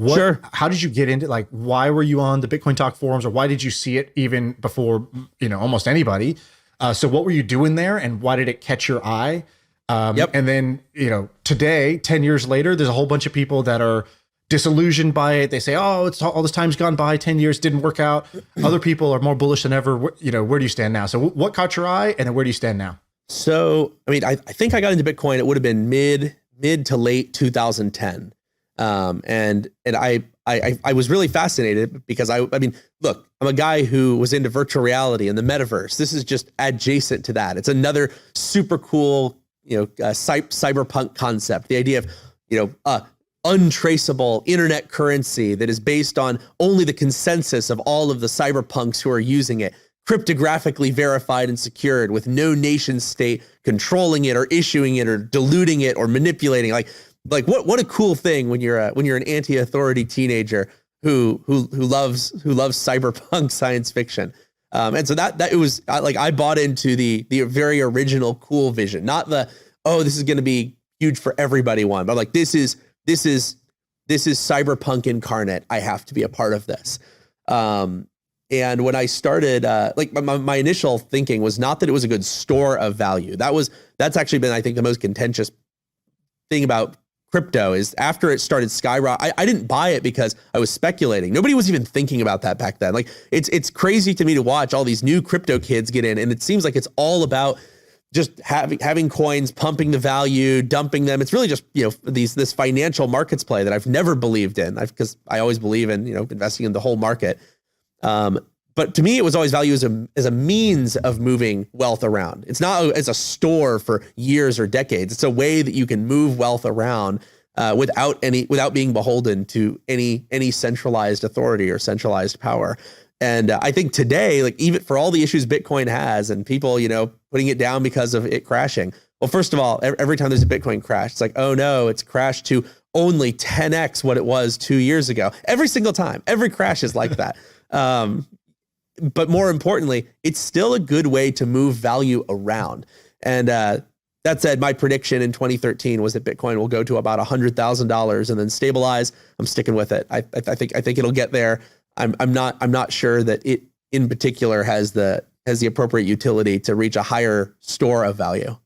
Sure. How did you get into, like, why were you on the Bitcoin Talk forums, or why did you see it even before, almost anybody? So what were you doing there, and why did it catch your eye? And then, today, 10 years later, there's a whole bunch of people that are disillusioned by it. They say, oh, it's all this time's gone by, 10 years didn't work out. Other people are more bullish than ever. Where do you stand now? So what caught your eye, and then where do you stand now? So, I mean, I think I got into Bitcoin. It would have been mid to late 2010. And I was really fascinated because I mean, look, I'm a guy who was into virtual reality and the metaverse. This is just adjacent to that. It's another super cool, cyberpunk concept. The idea of, untraceable internet currency that is based on only the consensus of all of the cyberpunks who are using it, cryptographically verified and secured, with no nation state controlling it or issuing it or diluting it or manipulating. Like what a cool thing when you're an anti-authority teenager who loves cyberpunk science fiction. And so that it was like, I bought into the very original cool vision, not the, oh, this is going to be huge for everybody one, but like, this is cyberpunk incarnate. I have to be a part of this. And when I started, my initial thinking was not that it was a good store of value. That's actually been, I think, the most contentious thing about crypto is after it started skyrocketing. I didn't buy it because I was speculating. Nobody was even thinking about that back then. Like it's crazy to me to watch all these new crypto kids get in, and it seems like it's all about just having coins, pumping the value, dumping them. It's really just, this financial markets play that I've never believed in, because I always believe in, investing in the whole market. But to me, it was always value as a means of moving wealth around. It's not as a store for years or decades. It's a way that you can move wealth around without being beholden to any centralized authority or centralized power. And I think today, like, even for all the issues Bitcoin has and people, putting it down because of it crashing. Well, first of all, every time there's a Bitcoin crash, it's like, oh no, it's crashed to only 10x what it was 2 years ago. Every single time, every crash is like that. But more importantly, it's still a good way to move value around. And that said, my prediction in 2013 was that Bitcoin will go to about $100,000 and then stabilize. I'm sticking with it. I think it'll get there. I'm not sure that it in particular has the appropriate utility to reach a higher store of value.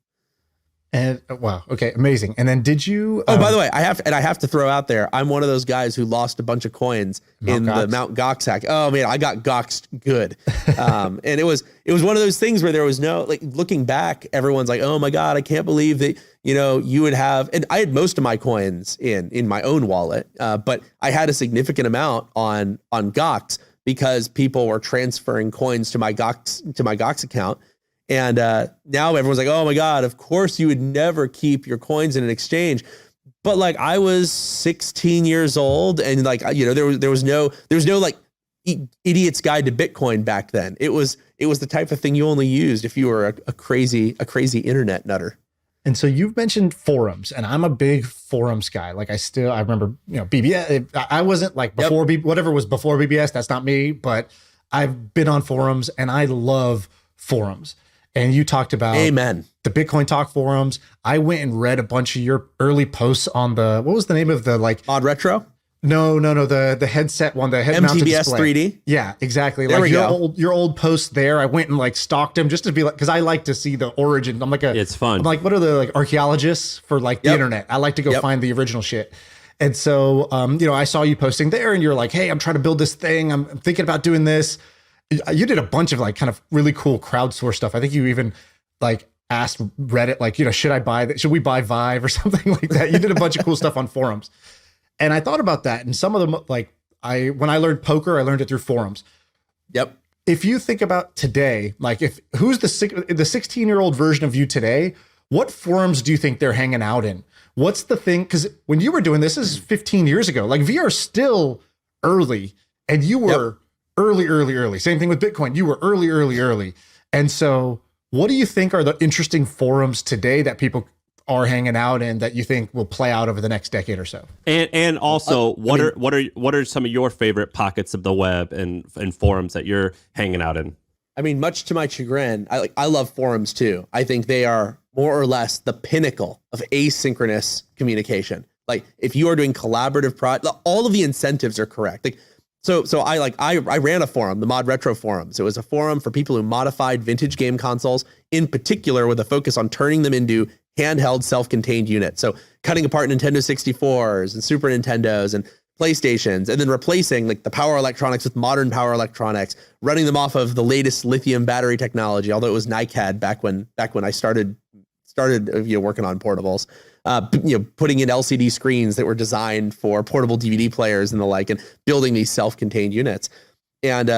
And wow, okay, amazing. And then did you? Oh, by the way, I have to throw out there, I'm one of those guys who lost a bunch of coins in the Mount Gox hack. Oh man, I got Goxed good. And it was one of those things where there was no, like, looking back, everyone's like, oh my God, I can't believe that you would have. And I had most of my coins in my own wallet, but I had a significant amount on Gox because people were transferring coins to my Gox account. And now everyone's like, oh my God, of course you would never keep your coins in an exchange. But like, I was 16 years old, and like, there was no like idiot's guide to Bitcoin back then. It was the type of thing you only used if you were a crazy internet nutter. And so you've mentioned forums, and I'm a big forums guy. Like I remember, BBS. I wasn't like before, whatever was before BBS. That's not me, but I've been on forums and I love forums. And you talked about Amen. The Bitcoin Talk forums. I went and read a bunch of your early posts on what was the name of the, like, Mod Retro? No, the headset one, the head mounted MTBS display. 3D. Yeah, exactly. There like we go. Your old posts there. I went and like stalked them just to be like, because I like to see the origin. It's fun. I'm like, what are the like archaeologists for like the internet? I like to go find the original shit. And so, I saw you posting there, and you're like, hey, I'm trying to build this thing. I'm thinking about doing this. You did a bunch of like kind of really cool crowdsource stuff. I think you even like asked Reddit, like, should we buy Vive or something like that? You did a bunch of cool stuff on forums. And I thought about that. And some of them, like, when I learned poker, I learned it through forums. Yep. If you think about today, like, who's the 16-year-old version of you today, what forums do you think they're hanging out in? What's the thing? Because when you were doing this is 15 years ago. Like, VR is still early, and you were early. Same thing with Bitcoin. You were early. And so what do you think are the interesting forums today that people are hanging out in that you think will play out over the next decade or so? And also, what are some of your favorite pockets of the web and forums that you're hanging out in? I mean, much to my chagrin, I love forums too. I think they are more or less the pinnacle of asynchronous communication. Like if you are doing collaborative all of the incentives are correct. Like, so I ran a forum, the Mod Retro forums. It was a forum for people who modified vintage game consoles, in particular with a focus on turning them into handheld self-contained units. So cutting apart Nintendo 64s and Super Nintendos and PlayStations, and then replacing like the power electronics with modern power electronics, running them off of the latest lithium battery technology, although it was NiCad back when I started working on portables. Putting in LCD screens that were designed for portable DVD players and the like, and building these self-contained units. And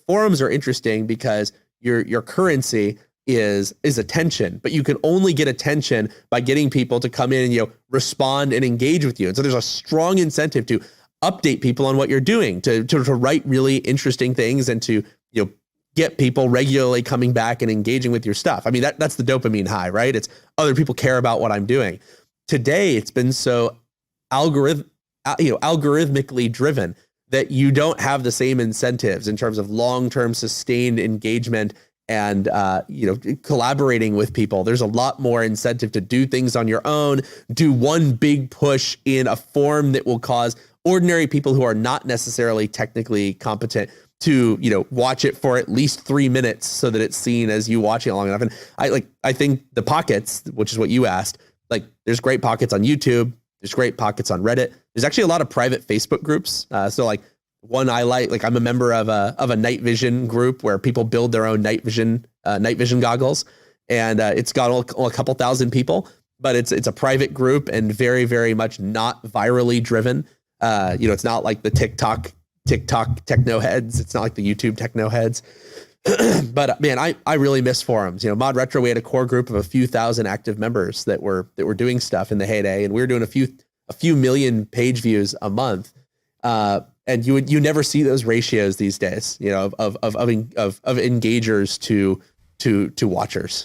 forums are interesting because your currency is attention, but you can only get attention by getting people to come in and respond and engage with you. And so there's a strong incentive to update people on what you're doing, to write really interesting things, and to get people regularly coming back and engaging with your stuff. I mean, that's the dopamine high, right? It's other people care about what I'm doing. Today, it's been so algorithmically driven that you don't have the same incentives in terms of long-term sustained engagement and collaborating with people. There's a lot more incentive to do things on your own, do one big push in a form that will cause ordinary people who are not necessarily technically competent to watch it for at least 3 minutes so that it's seen as you watching it long enough. And I think the pockets, which is what you asked, like there's great pockets on YouTube, there's great pockets on Reddit. There's actually a lot of private Facebook groups. So like one I like I'm a member of a night vision group where people build their own night vision goggles, and it's got a couple thousand people, but it's a private group and very, very much not virally driven. It's not like the TikTok techno heads. It's not like the YouTube techno heads. But man, I really miss forums. Mod Retro, we had a core group of a few thousand active members that were doing stuff in the heyday, and we were doing a few million page views a month. And you never see those ratios these days, of engagers to watchers.